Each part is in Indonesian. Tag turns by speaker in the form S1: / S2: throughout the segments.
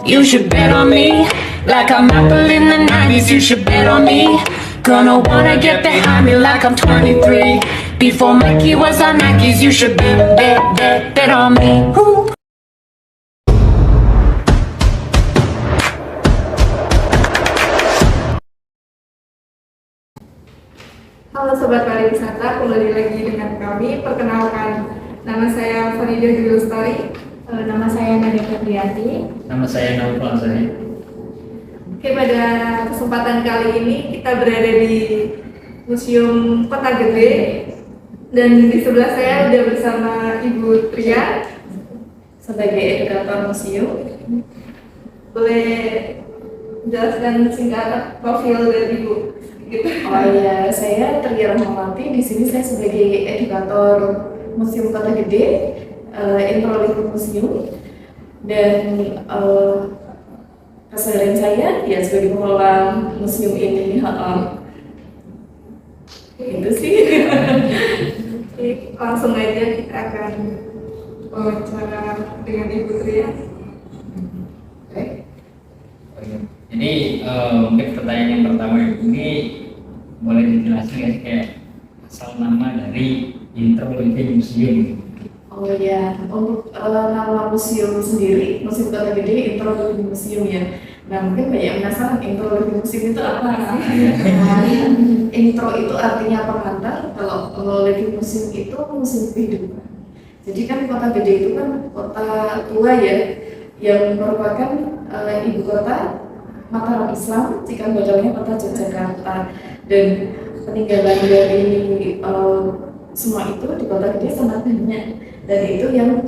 S1: You should bet on me. Like I'm Apple in the 90s, you should bet on me. Gonna wanna get behind me like I'm 23. Before Mikey was on Nikes, you should bet on me. Ooh.
S2: Halo Sobat Pariwisata, kembali lagi dengan kami. Perkenalkan, nama saya Faridah Dwi Lestari.
S3: Nama saya Nadia Febriati.
S4: Nama saya Naufal Ansari.
S2: Oke, pada kesempatan kali ini kita berada di Museum Kota Gede. Dan di sebelah saya sudah bersama Ibu Tria sebagai edukator museum. Boleh jelaskan singkat profil dari Ibu? Gitu.
S3: Oh iya, saya Tria Rahmawati. Di sini saya sebagai edukator Museum Kota Gede, intro museum, dan keseharian saya ya sebagai pengelola museum ini. Itu sih.
S2: Oke, langsung aja kita akan wawancara dengan Ibu Tria.
S4: Jadi mungkin pertanyaan yang pertama ini boleh dijelaskan ya kayak asal nama dari Intro Living Museum.
S3: Oh ya, untuk nama museum sendiri, Museum Kota Gede Intro Living Museum ya. Nah mungkin banyak yang penasaran Intro Living Museum itu apa? Intro itu artinya pengantar, kalau Living Museum itu museum kehidupan. Jadi kan Kota Gede itu kan kota tua ya, yang merupakan ibu kota Mataram Islam, jika modalnya kota Yogyakarta, dan peninggalan dari semua itu di Kota Gede sangat banyak, dan itu yang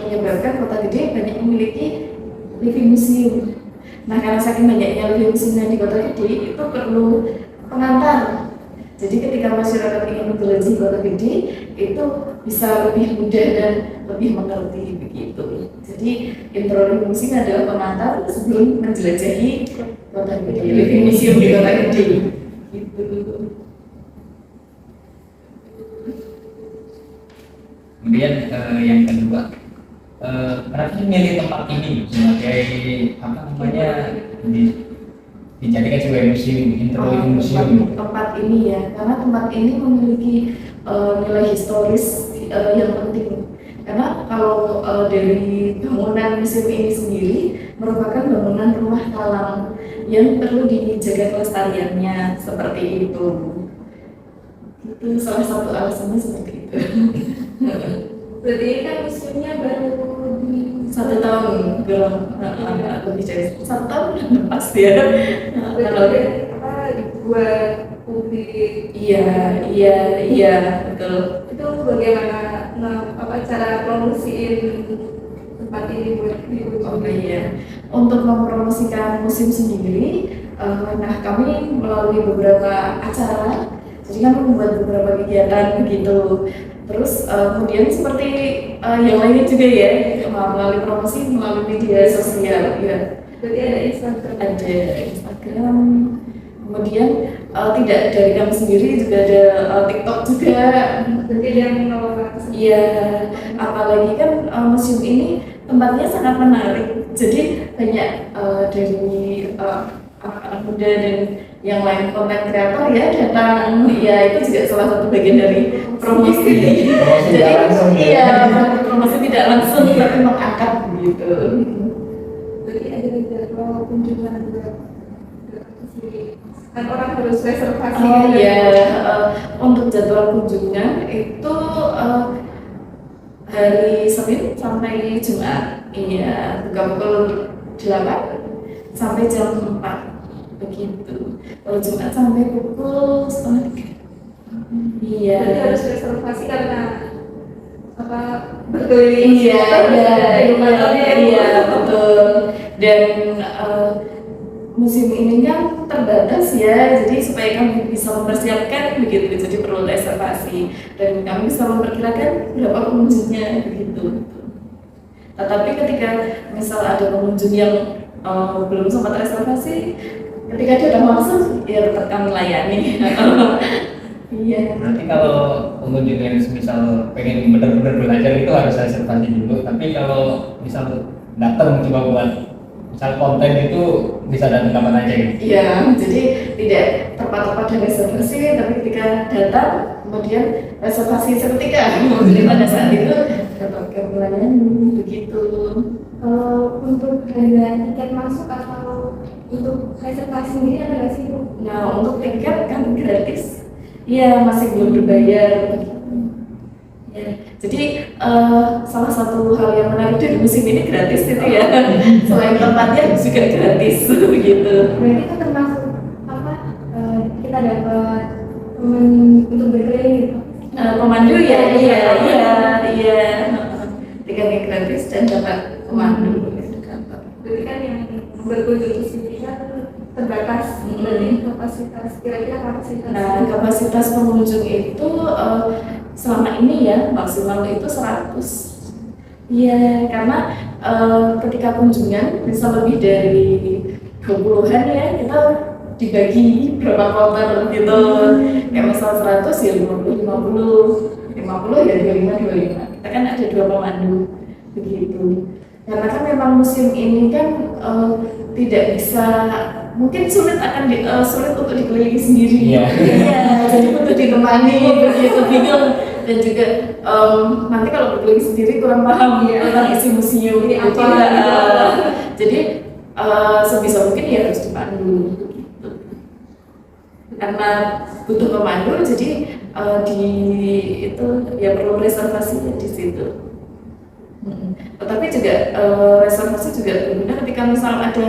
S3: menyebabkan Kota Gede banyak memiliki living museum. Nah karena saking banyaknya living museum di Kota Gede itu perlu pengantar. Jadi ketika masyarakat ingin menjelajahi Kota Gede itu bisa lebih mudah dan lebih mengerti begitu. Jadi intro living museum adalah pengantar sebelum menjelajahi Kota Gede, living museum di Kota Gede. Gitu.
S4: Kemudian yang kedua, kenapa sih milih tempat ini sebagai apa namanya dijadikan sebagai museum, Intro Living Museum?
S3: Tempat ini ya, karena tempat ini memiliki nilai historis yang penting. Karena kalau dari bangunan museum ini sendiri merupakan bangunan rumah talang yang perlu dijaga kelestariannya seperti itu. Itu salah satu alasannya seperti itu.
S2: Berarti ini kan museumnya baru di
S3: 1 tahun belum, lebih dari 1 tahun pas ya. Kalau
S2: buat publik.
S3: Iya, betul.
S2: Itu bagaimana cara promosiin tempat ini buat Ibu?
S3: Oh iya, untuk mempromosikan museum sendiri, nah kami melalui beberapa acara, jadi kami membuat beberapa kegiatan begitu. Terus kemudian seperti yang lainnya juga ya, melalui promosi melalui media sosial ya.
S2: Berarti ada Instagram?
S3: Ada Instagram, kemudian tidak dari kami sendiri juga ada TikTok juga.
S2: Berarti ada yang mengelola?
S3: Iya, apalagi kan museum ini tempatnya sangat menarik. Jadi banyak dari anak muda dan yang lain konten kreator ya datang. Ya itu juga salah satu bagian dari promosi. Jadi iya, promosi tidak langsung tapi mengangkat gitu.
S2: Jadi ada jadwal kunjungan kan orang harus reservasi.
S3: Oh iya, untuk jadwal kunjungan itu hari Senin sampai Jumat. Iya, buka pukul 8 sampai jam 4 begitu. Kalau Jumat sampai pukul 2:30. Iya.
S2: Jadi harus reservasi karena apa berkeliling.
S3: Iya, betul. Dan museum ini kan terbatas ya, jadi supaya kami bisa mempersiapkan begitu, jadi perlu reservasi dan kami bisa memperkirakan berapa pengunjungnya begitu. Tetapi ketika misal ada pengunjung yang belum sempat reservasi, ketika datang langsung ya tetap kami layani. Iya.
S4: Nanti kalau pengunjung yang misal pengen benar-benar belajar itu harus reservasi dulu. Tapi kalau misal datang cuma buat misal konten itu bisa datang kapan aja gitu.
S3: Iya, jadi tidak terpatok pada reservasi, tapi ketika datang kemudian reservasi seketika. Jadi pada saat itu dapatkan pelayanan begitu.
S2: Untuk harga tiket masuk atau untuk reservasi sendiri ada nggak sih Bu?
S3: Nah, untuk tiket kan gratis. Iya, masih belum berbayar. Ya, jadi salah satu hal yang menarik dari musim ini gratis itu ya. Selain tempatnya juga gratis begitu.
S2: Berarti itu termasuk apa? Kita dapat teman untuk berkeliling gitu.
S3: Pemandu ya, iya. Tiketnya gratis dan dapat pemandu di kantor.
S2: Berarti kan yang berkunjung ke sini kan terbatas dari kapasitas, kira-kira kapasitas.
S3: Nah, kapasitas pengunjung itu selama ini ya maksimal itu 100. Iya, karena ketika kunjungan bisa lebih dari 20-an ya, kita dibagi berapa kloter gitu. Kayak misal 100 ya 50 ya 25. Kita kan ada 2 pemandu begitu. Karena kan memang musim ini kan tidak bisa, mungkin sulit sulit untuk dikelilingi sendiri.
S4: Iya.
S3: Jadi butuh ditemani begitu bingung. Dan juga nanti kalau berkeliling sendiri kurang paham tentang isi museum ini apa. Jadi sebisa mungkin ya harus dipandu gitu. Karena butuh pemandu, jadi di itu ya perlu reservasinya di situ. Tetapi juga reservasi juga berguna ketika misal ada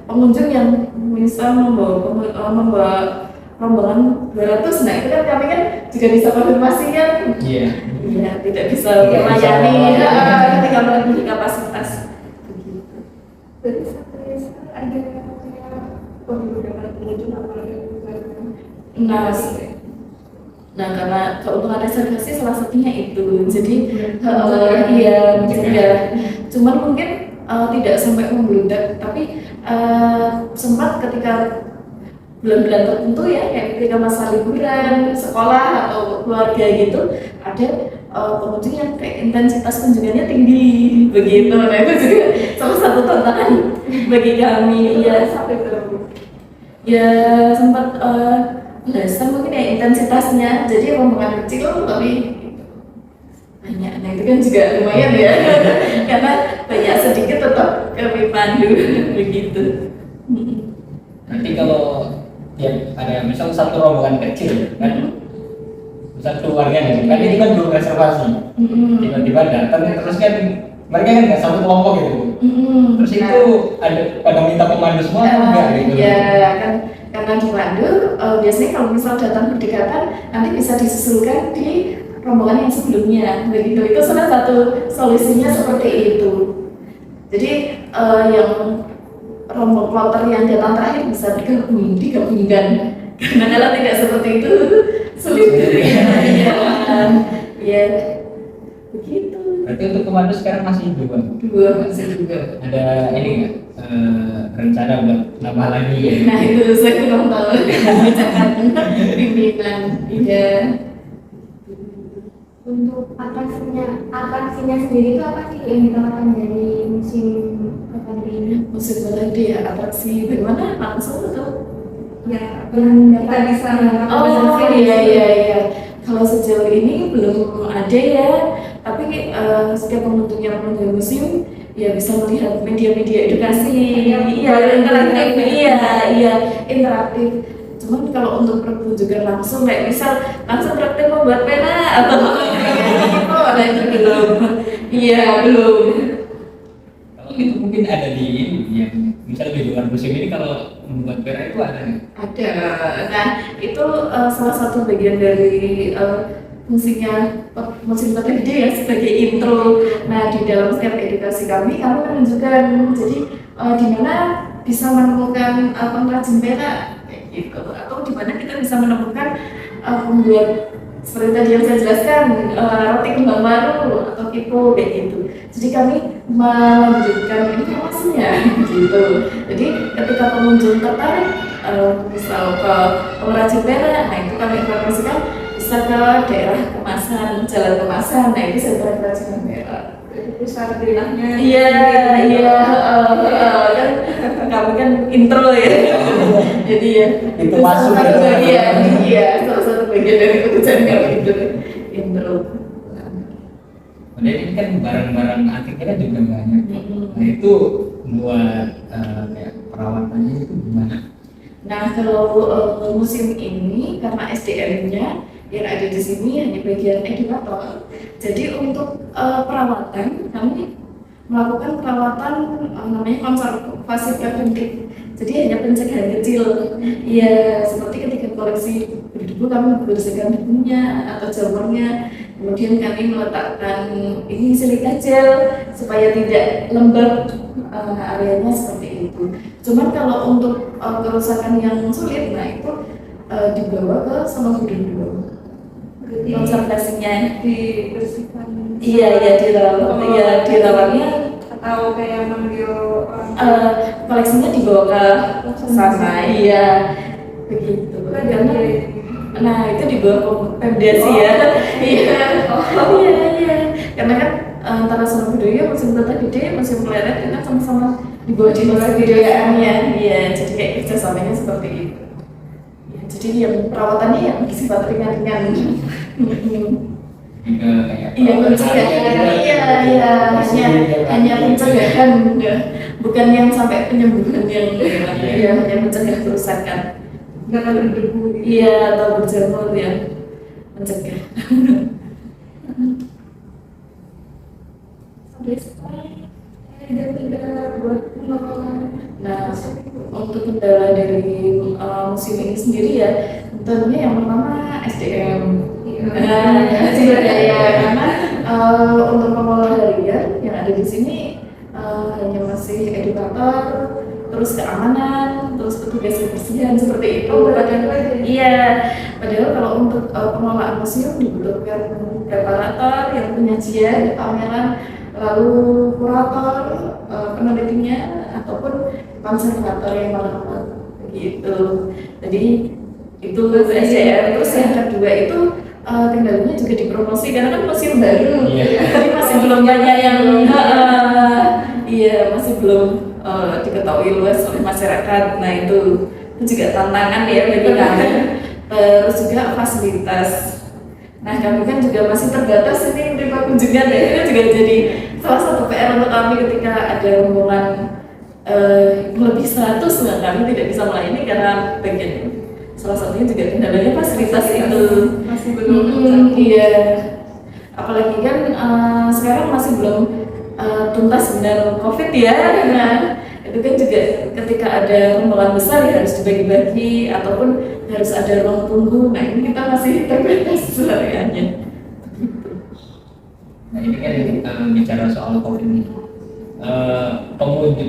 S3: pengunjung yang misal membawa rombongan 200, nah itu kan kami kan juga bisa konfirmasi kan.
S4: Iya.
S3: Iya, tidak bisa melayani ketika melebihi kapasitas. Begitu.
S2: Berarti sampai sekarang ada beberapa pengunjung apa
S3: Nah, karena keuntungan reservasi salah satunya itu. Jadi iya mencegah. Cuman mungkin tidak sampai membludak, tapi sempat ketika bulan-bulan tertentu ya, kayak ketika masa liburan sekolah atau keluarga gitu, ada pengunjung yang kayak intensitas kunjungannya tinggi begitu. Nah itu juga salah satu tantangan bagi kami. Ya
S2: sampai berapa?
S3: ya sempat belasan mungkin ya intensitasnya. Jadi rombongan kecil tapi banyak. Nah itu kan juga lumayan ya karena banyak sedikit tetap kami pandu begitu.
S4: Nanti kalau ya ada misal satu rombongan kecil kan, misal keluarga nih, kan ini kan belum reservasi, tiba-tiba datang terus kan mereka kan nggak satu kelompok gitu, terus itu ada pada minta pemandu semua atau enggak gitu?
S3: Ya kan karena dipandu biasanya kalau misal datang berdekatan nanti bisa disusulkan di rombongan yang sebelumnya begitu. Itu salah satu solusinya seperti itu. Jadi yang rombongan kloter yang datang terakhir bisa digabungkan. Karena kalau tidak seperti itu sulit. Ya begitu.
S4: Berarti untuk pemandu sekarang masih
S3: Dua masih juga.
S4: ada ini nggak rencana buat nambah lagi ya?
S3: Nah itu saya kurang tahu. Jangan pimpinan. Iya.
S2: Untuk atraksinya sendiri itu apa sih yang ditawarkan dari musim Batanri ini?
S3: Musim Batanri ya, atraksi bagaimana langsung atau?
S2: Ya, yang kita bisa
S3: Oh iya. Kalau sejauh ini belum ada ya, tapi setiap pengunjung yang mengunjungi museum ya bisa melihat media-media edukasi, interaktif, interaktif. Cuman kalau untuk pertunjukan langsung kayak misal langsung praktek membuat pena atau gitu, ada itu belum. Iya belum.
S4: Kalau itu mungkin ada di ini yang misal di luar musim ini kalau membuat pena itu ada nggak?
S3: Ada. Nah itu salah satu bagian dari fungsinya musim gede ya sebagai intro. Nah di dalam setiap edukasi kami menunjukkan jadi di mana bisa menemukan pengrajin pena gitu, atau di mana kita bisa menemukan pembuat seperti tadi yang saya jelaskan roti kembang baru atau kipo kayak gitu. Jadi kami melanjutkan informasinya gitu. Jadi ketika pengunjung tertarik misal ke pengrajin pena, nah itu kami informasikan bisa ke daerah kemasan, jalan kemasan, nah itu sentra kerajinan pena.
S2: pusat daerahnya.
S3: Iya, iya, kan kami kan intro ya. Jadi ya
S4: Itu masuk
S3: salah satu
S4: ya.
S3: bagian, iya, salah satu bagian dari pekerjaan kami itu intro.
S4: Padahal ini kan barang-barang antiknya kan juga banyak. Nah itu buat kayak perawatannya itu gimana?
S3: Nah kalau museum ini karena SDM-nya yang ada di sini hanya bagian edukator. Jadi untuk perawatan kami melakukan perawatan namanya konservasi preventif. Jadi hanya pencegahan kecil. Ya seperti ketika koleksi berdebu kami membersihkan debunya atau jamurnya. Kemudian kami meletakkan ini silika gel supaya tidak lembab areanya seperti itu. Cuman kalau untuk kerusakan yang sulit, nah itu dibawa ke sama gudang konservasinya.
S2: Dibersihkan.
S3: Iya, iya dirawat, iya dirawatnya.
S2: Atau kayak manggil orang.
S3: Koleksinya dibawa ke sana, iya begitu. Karena nah itu dibawa ke Pemda sih ya. Iya, iya, iya. Karena kan antara Sunan Budaya, Museum Kota Gede, Museum Pleret itu kan sama-sama di bawah dinas kebudayaannya. Iya, jadi kayak kerjasamanya seperti itu. Ya, jadi yang perawatannya yang bersifat ringan-ringan.
S4: Kayak
S3: Iya pencegahan, iya, hanya pencegahan, bukan yang sampai penyembuhan yang hanya mencegah kerusakan.
S2: Nggak ada berdebu.
S3: Iya, atau berjamur yang mencegah.
S2: Sampai sekarang ada kendala buat pengelolaan.
S3: Nah, untuk kendala dari museum ini sendiri ya, tentunya yang pertama SDM. Nah, sumber daya karena untuk pengelola harian yang ada di sini hanya masih edukator, terus keamanan, terus petugas kebersihan seperti itu. Iya, padahal kalau untuk pengelolaan museum dibutuhkan preparator yang penyajian, pameran, lalu kurator, penelitinya, ataupun konservator yang merawat begitu. Jadi itu SDM. Terus yang kedua itu kendalanya juga dipromosi karena kan museum baru, jadi masih belum banyak yang iya masih belum diketahui luas oleh masyarakat. Nah itu juga tantangan ya bagi kami. Terus juga fasilitas. Nah kami kan juga masih terbatas ini menerima kunjungan ya, itu juga jadi salah satu PR untuk kami ketika ada rombongan lebih 100, nah kami tidak bisa melayani karena bagian salah satunya juga kendalanya fasilitas itu
S2: Masih belum
S3: iya, apalagi kan sekarang masih belum tuntas benar COVID ya. Nah itu kan juga ketika ada rombongan besar ya harus dibagi-bagi ataupun harus ada ruang tunggu. Nah ini kita masih terbatas areanya.
S4: Nah ini kan bicara soal COVID ini.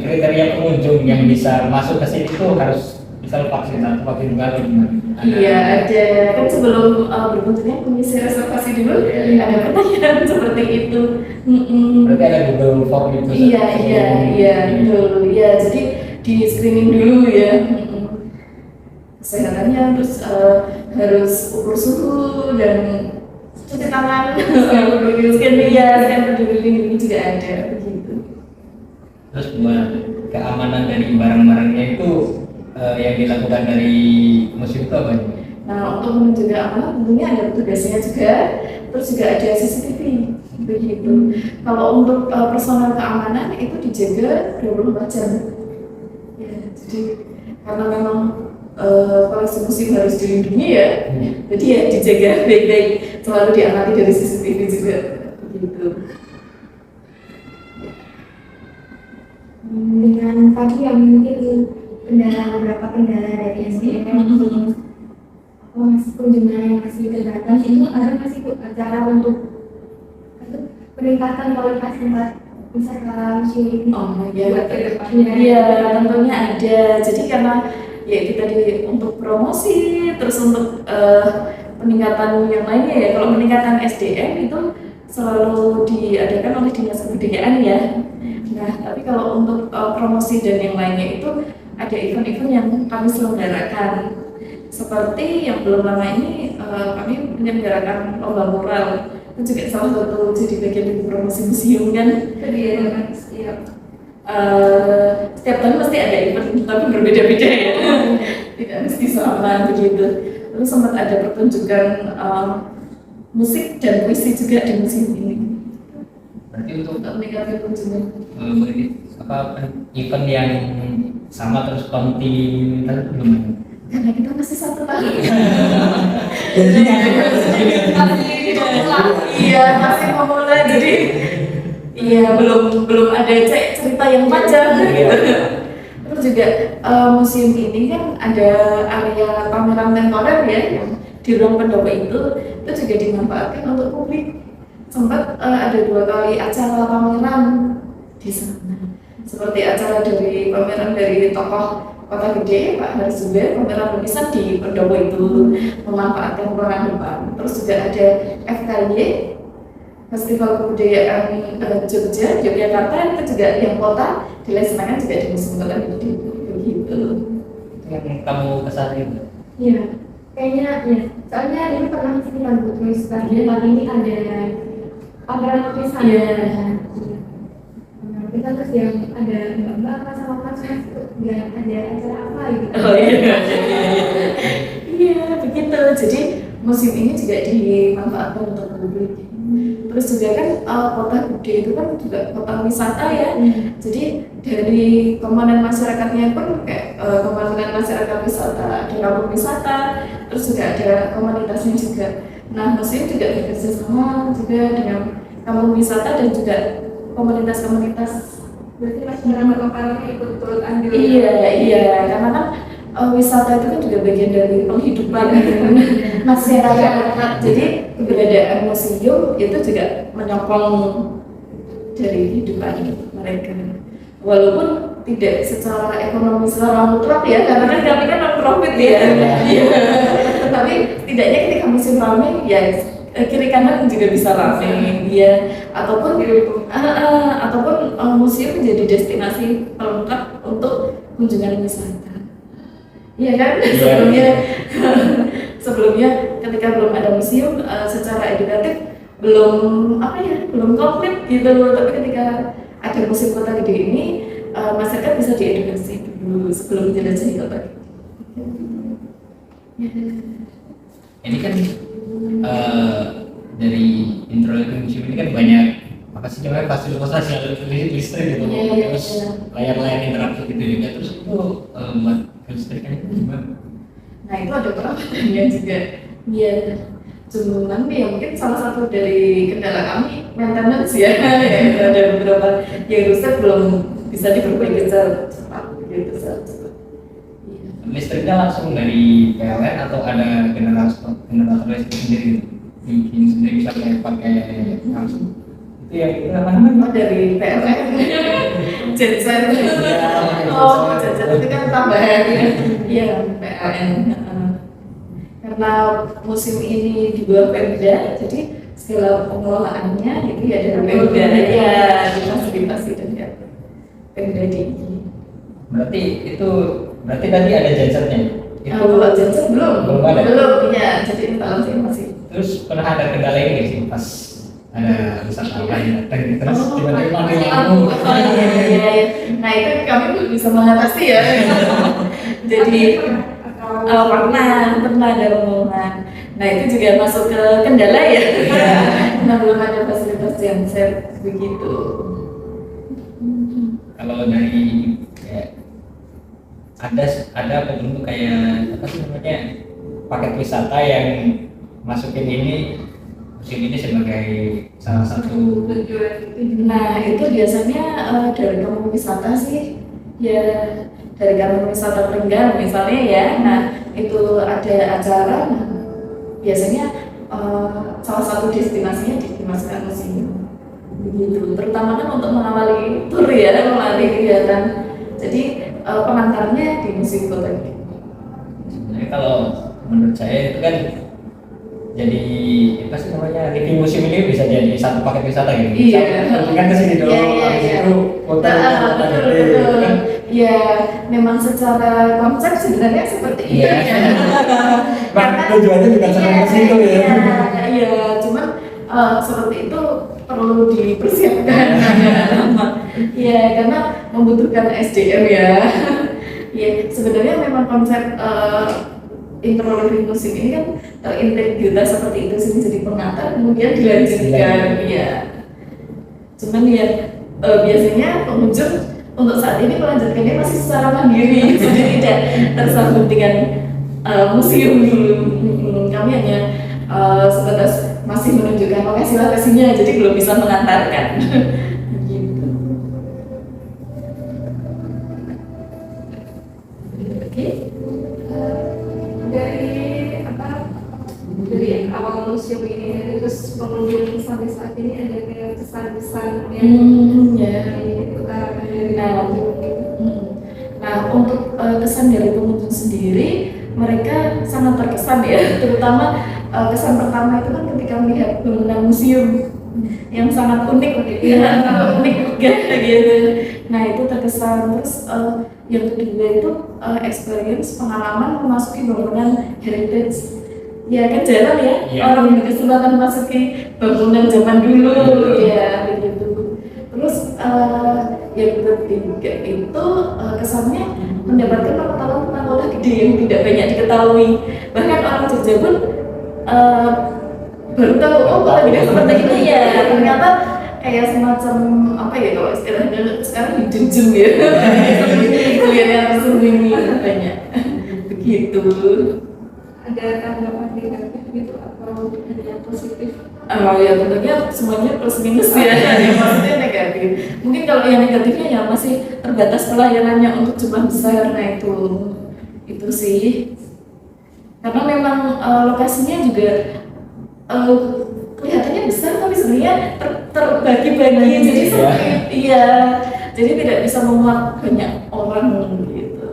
S4: Kriteria pengunjung yang bisa masuk ke sini itu harus misal vaksin atau vaksin baru gimana?
S3: Iya ada, kan sebelum berkunjungnya mengisi reservasi dulu ada pertanyaan seperti itu.
S4: Berarti ada Google Form itu?
S3: Iya betul. Iya jadi di screening dulu ya. Kesehatannya terus harus ukur suhu dan cuci tangan, scan peduli lindungi juga ada begitu.
S4: Terus buat keamanan dari barang-barangnya itu yang dilakukan dari museum itu apa?
S3: Nah untuk menjaga amanah tentunya ada petugasnya juga, terus juga ada CCTV begitu. Kalau untuk personal keamanan itu dijaga 24 jam. Ya, jadi karena memang koleksi museum harus dilindungi ya, jadi ya dijaga baik-baik, selalu diamati dari CCTV juga begitu.
S5: Dengan tadi yang mungkin beberapa kendala dari SDM atau masih kunjungan yang masih terbatas itu ada masih cara untuk peningkatan kualitas tempat wisata museum ini?
S3: Oh iya,
S5: buat ke depannya.
S3: iya tentunya ada. Jadi karena ya itu tadi untuk promosi, terus untuk peningkatan yang lainnya ya. Kalau peningkatan SDM itu selalu diadakan oleh dinas kebudayaan ya. Nah tapi kalau untuk promosi dan yang lainnya itu ada event-event yang kami selenggarakan. Seperti yang belum lama ini kami menyelenggarakan lomba mural itu juga salah satu jadi bagian dari promosi museum kan.
S2: Kegiatan setiap
S3: Setiap tahun pasti ada event tapi berbeda-beda ya, tidak mesti sama begitu. Terus sempat ada pertunjukan musik dan puisi juga di museum ini
S4: Berarti untuk
S3: untuk meningkatkan kunjungan.
S4: event yang sama terus kontinental belum.
S3: Karena kita masih 1 tahun.
S4: Jadi
S3: Iya, masih memulai, jadi iya belum ada cerita yang panjang gitu. Terus juga museum ini kan ada area pameran temporer ya, yang di ruang pendopo itu juga dimanfaatkan untuk publik. Sempat ada 2 kali acara pameran di sana. Seperti acara dari pameran dari tokoh Kota Gede, Pak Haris Zubair, pameran lukisan di pendopo itu memanfaatkan ruangan depan. Terus juga ada FKY, Festival Kebudayaan Jogja, Yogyakarta, itu juga yang kota dilaksanakan juga di Museum Kota Gede begitu.
S4: Yang kamu kesana itu?
S5: Iya, kayaknya ya. Soalnya dulu pernah sih kan Bu tulis tadi pagi ini ada pameran lukisan.
S3: Iya.
S5: Lukisan terus yang ada mbak sama mas itu nggak ada acara apa gitu.
S3: Oh iya, iya begitu. Jadi museum ini juga dimanfaatkan untuk publik. Terus juga kan Kota Gede itu kan juga kota wisata ya. Jadi dari komponen masyarakatnya pun kayak komponen masyarakat wisata, ada kampung wisata, terus juga ada komunitasnya juga. Nah museum juga bekerja sama juga dengan kampung wisata dan juga komunitas-komunitas.
S2: berarti masyarakat lokalnya ikut turut andil.
S3: Iya, karena kan wisata itu kan juga bagian dari penghidupan masyarakat. Jadi keberadaan museum itu juga menyokong dari kehidupan mereka. Walaupun tidak secara ekonomi secara mutlak ya, karena kan kami kan non profit ya. Iya. Tapi tidaknya ketika museum ramai ya kiri kanan juga bisa ramai ya, ataupun museum menjadi destinasi pelengkap untuk kunjungan wisata. Iya kan? Sebelumnya ketika belum ada museum secara edukatif belum komplit gitu. Tapi ketika ada museum Kota Gede ini masyarakat bisa diedukasi dulu sebelum menjelajahi Kota Gede.
S4: Ini kan dari introduksi museum ini kan banyak apa sih namanya fasilitas listrik gitu, terus layar-layar interaktif gitu juga, terus itu buat kelistrikan itu gimana?
S3: Nah itu ada perawatannya juga. Iya, cuman ya mungkin salah satu dari kendala kami maintenance ya. Ada beberapa yang rusak belum bisa diperbaiki secara cepat gitu saja.
S4: Listriknya langsung dari PLN atau ada generator listrik sendiri gitu? Bikin sendiri bisa pakai langsung? Itu yang itu apa namanya?
S3: Dari PLN. Genset. Oh, genset itu kan tambahan. Iya, PLN. Karena museum ini di bawah Pemda, jadi segala pengelolaannya itu ya dari Pemda ya, difasilitasi dari Pemda DIY.
S4: Berarti tadi ada gensetnya?
S3: Kalau genset belum
S4: ada.
S3: Belum, ya. Jadi instalasi masih.
S4: Terus pernah ada kendala ini nggak sih pas ada wisatawan yang datang terus tiba-tiba mati lampu?
S3: Iya. Nah itu kami belum bisa mengatasi ya. Jadi pernah ada rombongan. Nah itu juga masuk ke kendala ya. Nah belum ada fasilitas genset begitu.
S4: Kalau dari ada apa bentuk kayak apa sih namanya paket wisata yang masukin museum ini sebagai salah satu
S2: tujuan.
S3: Nah itu biasanya dari kampung wisata sih ya, dari kampung wisata Trenggalek misalnya ya. Nah itu ada acara, nah, biasanya salah satu destinasinya dimasukkan museum begitu, terutama kan untuk mengawali tur ya, mengawali kegiatan. Jadi pengantarnya di Museum Kota Gede.
S4: Sebenarnya kalau menurut saya itu kan jadi apa sih namanya, review museum ini bisa jadi satu paket wisata gitu.
S3: Iya.
S4: Kan ke sini dong, habis itu foto Kota Gede gitu kan.
S3: Ya, memang secara konsep sebenarnya seperti itu
S4: Iya.
S3: ya.
S4: Karena tujuannya bukan sampai ke situ ya.
S3: Iya, cuman seperti itu perlu dipersiapkan agak lama. Iya, karena membutuhkan SDM ya. Iya, sebenarnya memang konsep intro living museum ini kan terintegrasi seperti itu sih, jadi pengantar kemudian dilanjutkan. Iya. Cuman ya biasanya pengunjung untuk saat ini melanjutkannya masih secara mandiri, jadi tidak tersambung dengan museum dulu. Kami hanya sebatas masih menunjukkan lokasi-lokasinya, jadi belum bisa mengantarkan. Gitu. Oke.
S2: Dari awal museum ini terus pengunjung sampai saat ini ada kayak kesan-kesan yang diutarakan dari pengunjung gitu.
S3: Nah, untuk kesan dari pengunjung sendiri, mereka sangat terkesan ya, terutama kesan pertama itu kan ketika melihat bangunan museum yang sangat unik, unik gitu. Nah, itu terkesan. Terus yang kedua itu experience, pengalaman memasuki bangunan heritage. Ya kan jarang ya, orang berkesempatan memasuki bangunan zaman dulu ya begitu. Terus yang ketiga itu kesannya mendapatkan pengetahuan tentang kota gede yang tidak banyak diketahui. Bahkan orang Jogja pun baru tahu kota gede seperti ini ya. Ternyata kayak semacam apa ya, kalau istilahnya sekarang hidden gem ya. Kuliah yang tersembunyi banyak. Begitu.
S2: Ada tanggapan negatif gitu atau ada yang positif?
S3: Ya tentunya semuanya plus minus ya, yang maksudnya negatif. Mungkin kalau yang negatifnya ya masih terbatas pelayanannya untuk jumlah besar, nah itu sih. Karena memang lokasinya juga kelihatannya besar tapi sebenarnya terbagi-bagi, jadi iya, jadi tidak bisa memuat banyak orang gitu.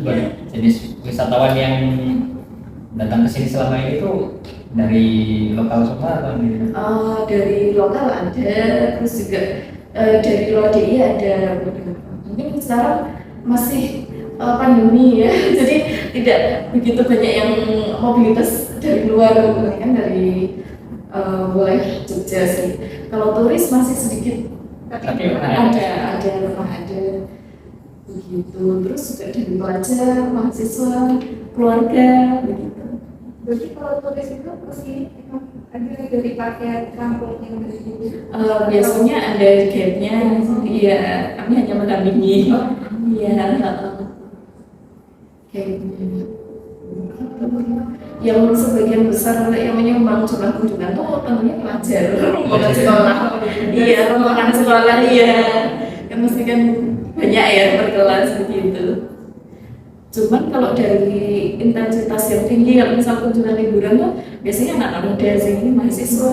S4: Banyak jenis wisatawan yang datang ke sini selama ini tuh dari lokal semua atau gitu?
S3: Dari lokal ada, terus juga dari luar DI ada. Mungkin sekarang masih pandemi ya, jadi tidak begitu banyak yang mobilitas dari luar, kan dari wilayah Jogja sih. Kalau turis masih sedikit,
S4: Tapi
S3: ada begitu. Terus juga dari pelajar, mahasiswa, keluarga begitu.
S2: Berarti kalau turis itu pasti ada dari paket kampung yang dari sini.
S3: Biasanya ada guide-nya, iya, kami hanya mendampingi. Iya, kayak gitu. Yang sebagian besar yang menyumbang jumlah kunjungan tuh tentunya pelajar, rombongan sekolah. Iya, rombongan sekolah, iya. Yang mesti kan banyak ya berkelas begitu. Cuman kalau dari intensitas yang tinggi, kalau misal kunjungan liburan tuh biasanya anak-anak muda sih, mahasiswa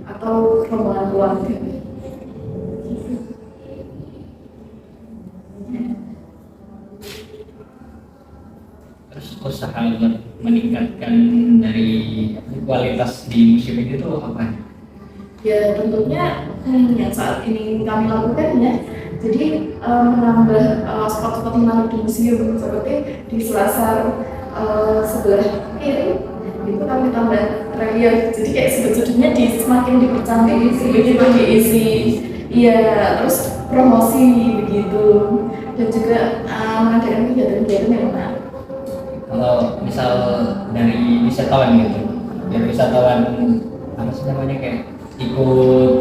S3: atau rombongan keluarga.
S4: Terus usaha untuk meningkatkan dari kualitas di museum itu tuh apa?
S3: Ya tentunya yang saat ini kami lakukan ya, jadi menambah spot-spot menarik di museum seperti di Selasar sebelah kiri itu kami tambah relief, jadi kayak sudut-sudutnya semakin dipercantik, begitu diisi, iya, terus promosi begitu, dan juga mengadakan kegiatan-kegiatan yang menarik.
S4: Kalau misal dari wisatawan gitu, dari wisatawan apa sih namanya, kayak ikut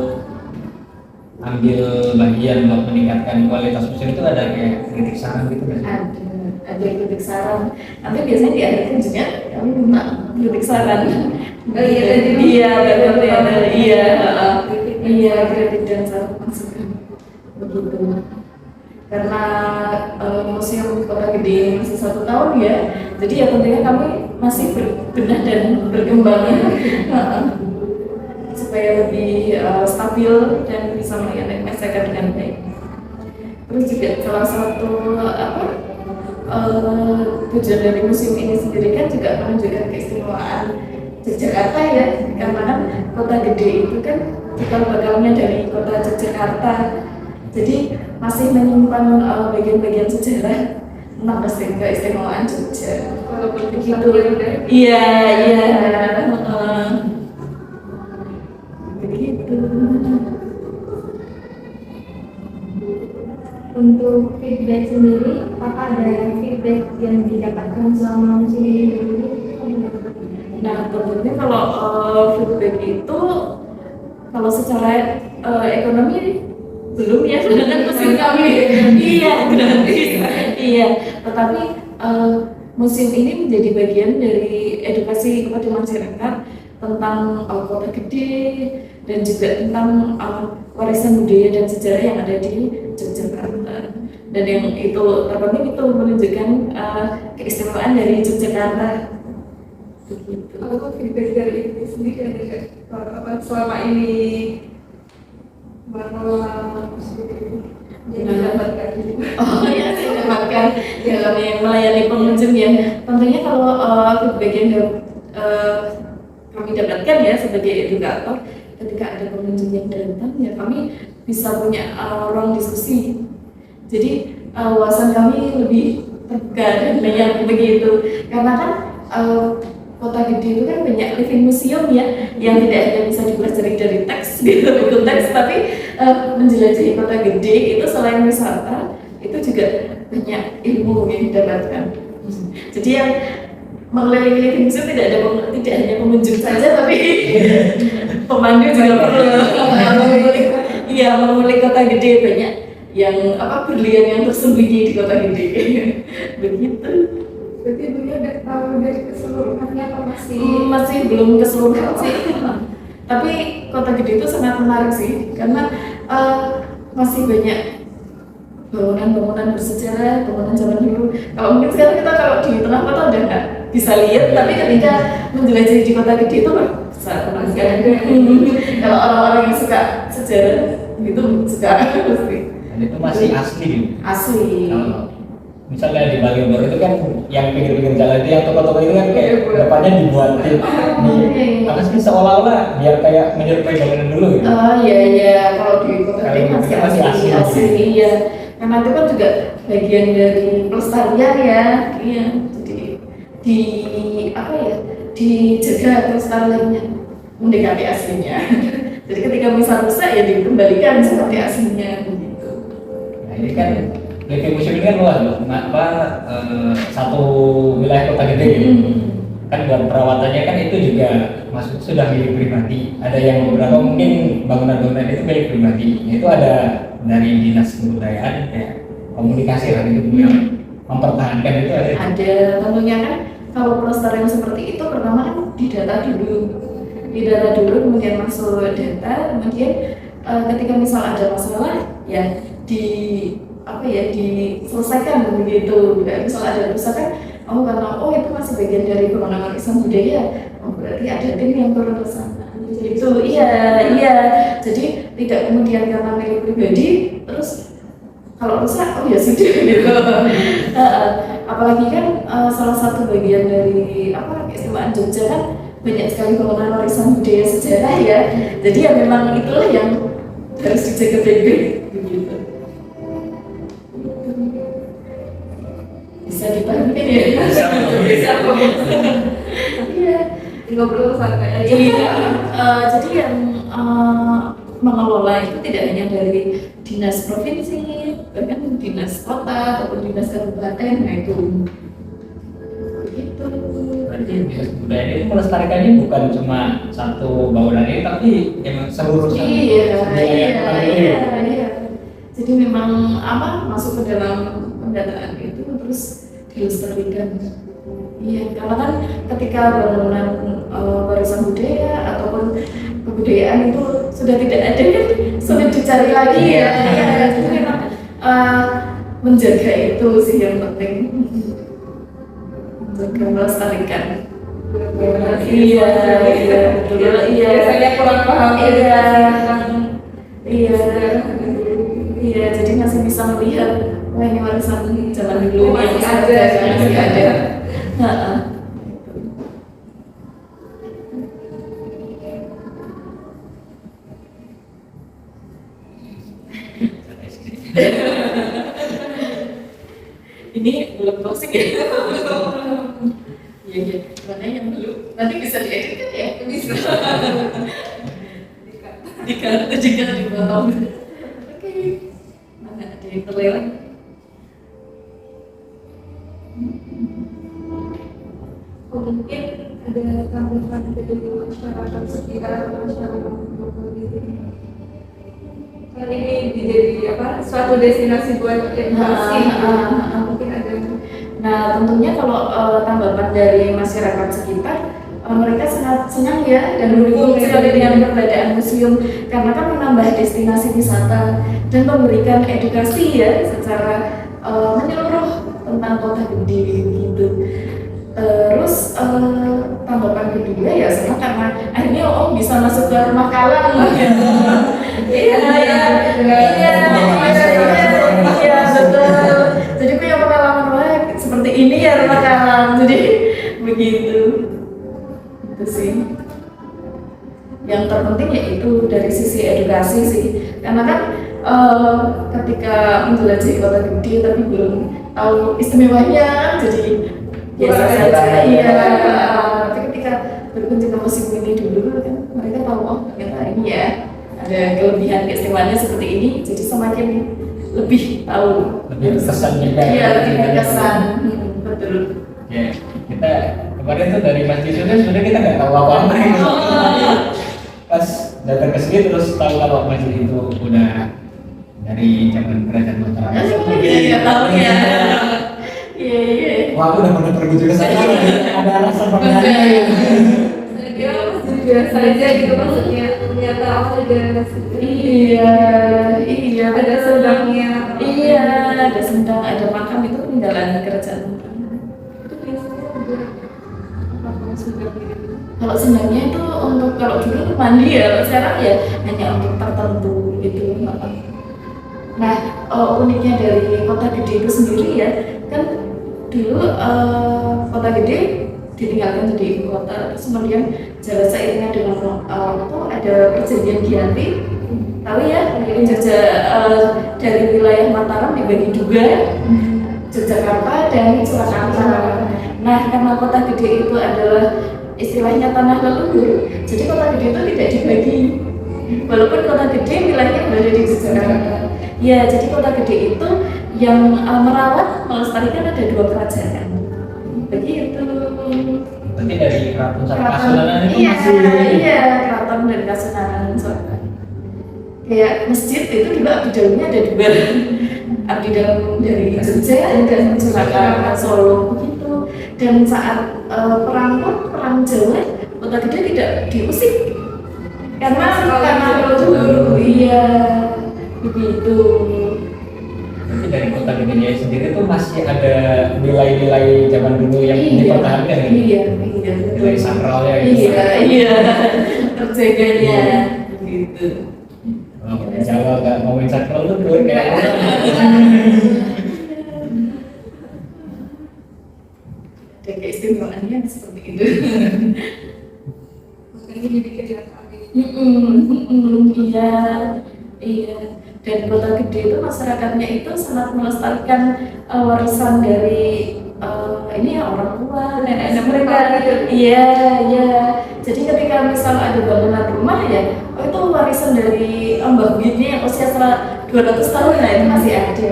S4: ambil bagian untuk meningkatkan kualitas museum, itu ada kayak kritik saran gitu kan?
S3: Ada kritik saran. Nanti biasanya di akhir kunjungan kami minta kritik saran. Iya, kritik dan saran masukan. Begitu. Karena museum Kota Gede masih 1 tahun ya, jadi ya tentunya kami masih berbenah dan berkembang supaya lebih stabil dan bisa melayani masyarakat dengan baik. Terus juga salah satu tujuan dari museum ini sendiri kan juga menunjukkan keistimewaan Yogyakarta ya, karena kan Kota Gede itu kan cikal bakalnya dari Kota Yogyakarta, jadi masih menyimpan bagian-bagian sejarah tentang keistimewaan Jogja.
S2: Walaupun
S3: Begitu. Iya.
S5: untuk feedback sendiri, apakah ada feedback yang didapatkan selama musim ini dulu?
S3: Nah, tentunya kalau feedback itu kalau secara ekonomi belum ya, sedangkan musim kami iya gratis iya, tetapi musim ini menjadi bagian dari edukasi kepada masyarakat tentang kota gede dan juga tentang warisan budaya dan sejarah yang ada di Yogyakarta. Dan yang itu terpenting itu menunjukkan keistimewaan dari Yogyakarta. Begitu.
S2: Kalau feedback dari ini sendiri apa selama ini mengelola jadi mendapatkan
S3: Oh ya, saya dapatkan dalam yang melayani pengunjung ya. Tentunya kalau feedback yang kami dapatkan ya sebagai edukator, ketika ada pengunjung yang datang ya kami bisa punya ruang diskusi. Jadi wawasan kami lebih terbuka dan banyak begitu. Karena kan kota gede itu kan banyak living museum ya, yang tidak hanya bisa dipelajari dari teks gitu, buku teks, tapi menjelajahi kota gede itu selain wisata itu juga banyak ilmu yang didapatkan. Jadi yang mengelilingi living museum tidak hanya pengunjung saja, tapi pemandu juga perlu mengulik kota gede, banyak yang berlian yang tersembunyi di kota gede. Begitu.
S2: berarti dunia udah tahu dari keseluruhannya apa masih
S3: Masih belum keseluruhan sih. Tapi kota gede itu sangat menarik sih, karena masih banyak bangunan-bangunan bersejarah, bangunan zaman dulu. Kalau mungkin sekarang kita kalau di tengah kota udah nggak bisa lihat, tapi ketika menjelajahi di kota gede itu bisa menangkan. Kalau orang-orang yang suka sejarah itu suka pasti.
S4: Dan itu masih asli gitu.
S3: Asli.
S4: Kalau misalnya di Malioboro itu kan yang pinggir-pinggir jalan itu yang toko-toko itu kan kayak depannya dibuatin apa sih seolah-olah biar kayak menyerupai bangunan dulu gitu.
S3: Oh iya, kalau di kota
S4: Kalau
S3: gede
S4: di
S3: masih
S4: masih
S3: asli,
S4: asli.
S3: iya. Karena itu kan juga bagian dari pelestarian ya, iya. Jadi dijaga pelestariannya mendekati aslinya. Jadi ketika misal rusak ya dikembalikan seperti aslinya begitu.
S4: Nah ini kan living museum ini kan luas loh, satu wilayah kota gede gitu. Kan buat perawatannya kan itu juga masuk sudah milik pribadi. Ada yang beberapa mungkin bangunan-bangunan itu milik pribadi. Itu ada dari dinas kebudayaan kayak komunikasi lah itu yang mempertahankan itu ada.
S3: Ada tentunya kan kalau pelestarian seperti itu pertama kan didata dulu kemudian masuk data, kemudian ketika misal ada masalah ya diselesaikan begitu. Misal ada kerusakan, karena itu masih bagian dari bangunan warisan budaya, berarti ada tim yang turun ke sana. Jadi itu iya. Jadi tidak kemudian karena milik pribadi terus kalau rusak ya sudah gitu. Apalagi kan salah satu bagian dari keistimewaan Jogja kan banyak sekali bangunan warisan budaya sejarah ya. Jadi ya memang itulah yang harus dijaga baik-baik begitu. Bisa dipahami ya? Bisa. Iya.
S2: ngobrol santai aja.
S3: Jadi yang mengelola itu tidak hanya dari dinas provinsi, bahkan dinas kota ataupun dinas kabupaten, nah itu begitu.
S4: Berarti dinas budaya ini melestarikannya bukan cuma satu bangunan ini, tapi emang seluruh
S3: Iya. Jadi memang masuk ke dalam pendataan itu terus dilestarikan. Iya, karena kan ketika bangunan warisan budaya ataupun kebudayaan itu sudah tidak ada kan sulit dicari lagi ya. Jadi memang menjaga itu sih yang penting, menjaga melestarikan. Iya,
S2: Saya kurang paham.
S3: Iya, jadi masih bisa melihat ini warisan zaman dulu
S2: Masih
S3: yang
S2: ada.
S3: masih ada. Ini belum closing ya? Iya. Mana yang belum? Nanti bisa diedit kan ya? Bisa. Dikat juga dipotong. Oke. Mana ada gitu lewat.
S2: Mungkin ada tanggapan dari masyarakat sekitar masyarakat gitu. Kan ini jadi suatu destinasi buat edukasi. Mungkin ada.
S3: Nah, tentunya kalau tanggapan dari masyarakat sekitar, mereka sangat senang ya dan mendukung sekali dengan keberadaan museum karena kan menambah destinasi wisata dan memberikan edukasi ya secara menyeluruh tentang kota gede gitu. Terus tanggapan kedua ya senang karena akhirnya bisa masuk ke rumah Kalang. Iya betul. Jadi punya pengalaman wah seperti ini ya rumah Kalang. Jadi begitu. Itu sih. Yang terpenting yaitu dari sisi edukasi sih. Karena kan ketika menjelajahi kota gede tapi belum tahu istimewanya, jadi biasa saja. Iya. Tapi ketika berkunjung ke museum ini dulu kan mereka tahu oh ternyata ini ya ada kelebihan keistimewaannya seperti ini, jadi semakin lebih tahu.
S4: Lebih berkesan juga.
S3: Iya, lebih berkesan. Betul.
S4: Ya, kita kemarin tuh dari Mas Jisu kan sebenarnya kita nggak tahu apa-apa gitu. Pas datang ke sini terus tahu kalau masjid itu udah dari zaman kerajaan Mataram.
S3: Iya, tahu ya. Iya.
S4: Wah, aku udah pernah pergi juga sana. Ada alasan pengalaman.
S2: Saya kira masih biasa aja gitu maksudnya. Ternyata ada
S3: Iya.
S2: ada sendangnya.
S3: Iya, ada sendang, ada makam itu peninggalan kerajaan.
S2: Itu biasanya ada apa sendang gitu.
S3: Kalau sendangnya itu untuk kalau dulu mandi ya, kalau sekarang ya hanya untuk tertentu gitu. Nah, uniknya dari kota gede itu sendiri ya, kan dulu kota gede ditinggalkan jadi ibu kota, terus kemudian jalan seiringnya dengan waktu ada perjanjian Giyanti, tahu ya, dari wilayah Mataram dibagi dua, Yogyakarta dan Surakarta. Nah, karena kota gede itu adalah istilahnya tanah leluhur, jadi kota gede itu tidak dibagi. Walaupun kota gede wilayahnya berada di Yogyakarta. Ya, jadi kota gede itu yang merawat, melestarikan ada dua kerajaan. Begitu.
S4: Berarti dari keraton sampai Kasunanan itu masih.
S3: Iya, keraton dan Kasunanan. Kayak masjid itu dulu abdi dalamnya ada dua. Abdi dalam dari Jogja dan Surakarta, Solo begitu. Dan saat perang Jawa, kota gede tidak diusik karena dulu iya begitu.
S4: Berarti dari kota Gede sendiri tuh masih ada nilai-nilai zaman dulu yang dipertahankan gitu.
S3: Iya.
S4: Nilai sakralnya gitu.
S3: Iya. Terjaganya gitu.
S4: Kalau orang Jawa nggak ngomongin sakral tuh dulu kayak
S3: ada keistimewaannya seperti itu.
S2: Makanya jadi kegiatan
S3: Iya. Dan kota gede itu masyarakatnya itu sangat melestarikan warisan dari ini ya orang tua, nenek mereka. Iya. Jadi ketika misal ada bangunan rumah ya, itu warisan dari mbah buyutnya yang usia 200 tahun, nah itu masih ada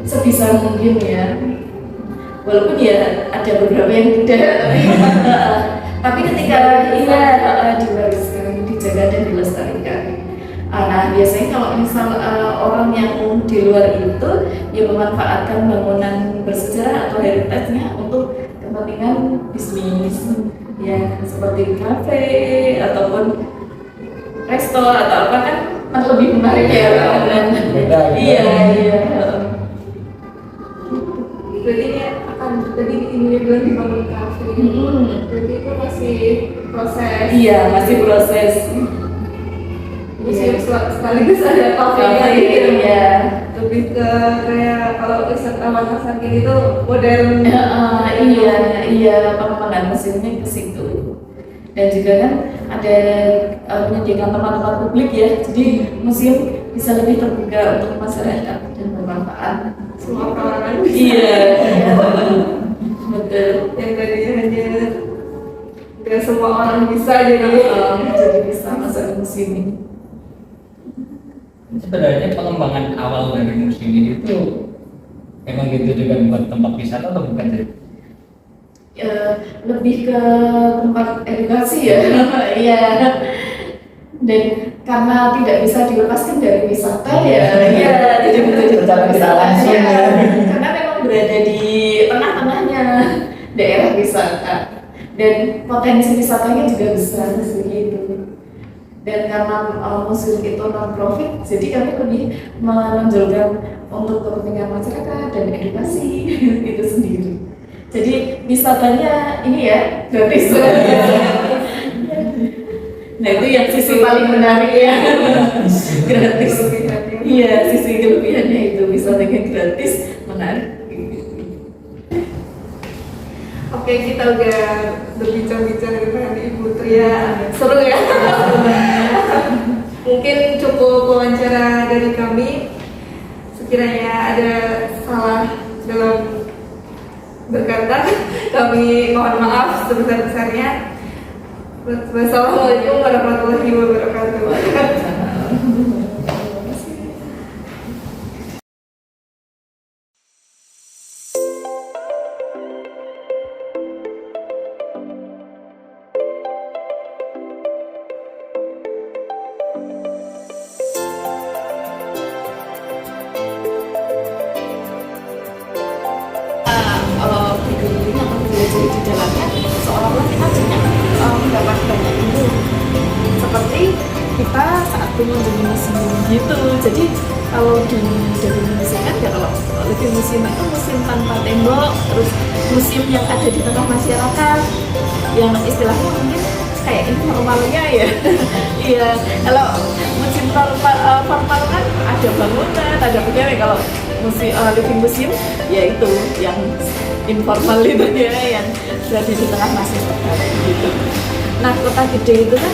S3: sebisa mungkin ya. Walaupun ya ada beberapa yang tidak, tapi ketika diwariskan, dijaga dan dilestarikan. Nah, biasanya kalau misal orang yang di luar itu ya memanfaatkan bangunan bersejarah atau heritage-nya untuk kepentingan bisnis, ya seperti kafe ataupun resto atau apa kan lebih menarik ya bangunan. Iya.
S2: Berarti ini akan tadi ini bilang dibangun kafe. Berarti itu masih proses.
S3: Iya, masih proses.
S2: Museum sekaligus ada kafe gitu
S3: ya.
S2: Lebih ke kayak kalau wisatawan asal gini tuh modern.
S3: Iya, pengembangan museumnya ke situ. Dan juga kan ada menyediakan tempat-tempat publik ya, jadi museum bisa lebih terbuka untuk masyarakat dan bermanfaat.
S2: Semua kalangan bisa.
S3: Iya, betul.
S2: Yang tadinya hanya nggak semua orang bisa jadi
S3: bisa masuk ke museum ini.
S4: Sebenarnya pengembangan awal dari museum ini itu emang gitu juga buat tempat wisata atau bukan sih?
S3: Lebih ke tempat edukasi ya. Iya. Dan karena tidak bisa dilepaskan dari wisata ya, jadi betul
S4: Secara tidak langsung ya.
S3: Karena memang berada di tengah-tengahnya daerah wisata dan potensi wisatanya juga besar begitu. Dan karena museum itu non profit, jadi kami lebih menonjolkan untuk kepentingan masyarakat dan edukasi itu sendiri. Jadi wisatanya ini ya gratis. Nah itu yang sisi paling menarik ya, gratis. Iya, sisi kelebihannya itu wisatanya gratis, menarik.
S2: Oke, kita udah berbincang-bincang dengan Ibu Tria, seru ya. Mungkin cukup wawancara dari kami. Sekiranya ada salah dalam berkata, kami mohon maaf sebesar-besarnya. Wassalamualaikum warahmatullahi wabarakatuh.
S3: Bergelimang atau belajar di dalamnya seolah-olah kita banyak mendapat banyak ilmu seperti kita saat mengunjungi museum gitu. Jadi kalau dari museum kan ya, kalau lebih museum itu museum tanpa tembok, terus museum yang ada di tengah masyarakat yang istilahnya mungkin kayak informalnya ya. Iya, kalau museum formal kan ada bangunan, ada pegawai. Kalau living museum ya itu yang informal itu ya, yang berada di tengah masyarakat gitu. Nah, Kota Gede itu kan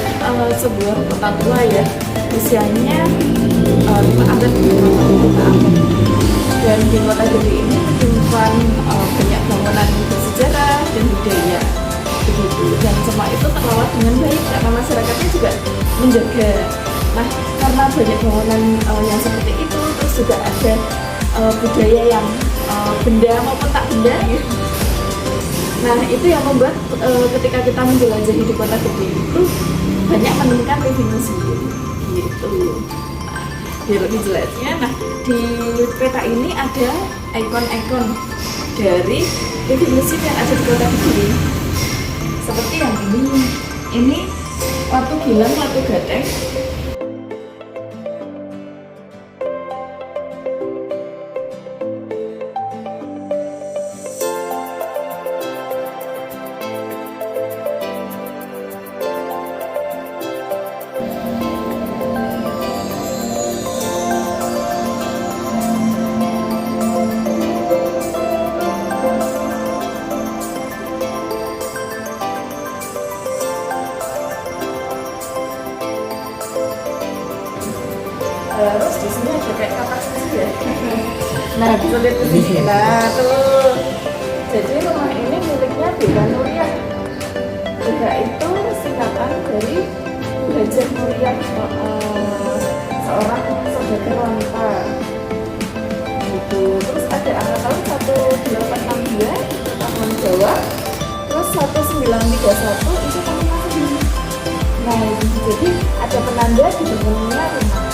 S3: sebuah kota tua ya, usianya 5 abad, dan di Kota Gede ini menyimpan banyak bangunan bersejarah dan budaya begitu, dan semua itu terlola dengan baik karena masyarakatnya juga menjaga. Nah, karena banyak bangunan yang seperti itu, terus juga ada budaya yang benda maupun tak benda gitu. Nah, itu yang membuat ketika kita menjelajahi di Kota Gede itu banyak menemukan living museum gitu. Nah, biar lebih jelasnya, nah di peta ini ada ikon-ikon dari living museum yang ada di Kota Gede. Seperti yang ini Watu Gilang, Watu Gateng. Terus di sini ada kayak kapak kecil ya. Nah, bisa lihat di sini. Nah, tuh. Jadi rumah ini miliknya Deka Nuriyah. Deka itu singkatan dari Hajah Nuriyah, seorang saudagar wanita. Gitu. Terus ada angka tahun 1862 tahun Jawa. Terus 1931 itu tahun Masehi. Nah, jadi ada penanda dibangunnya rumah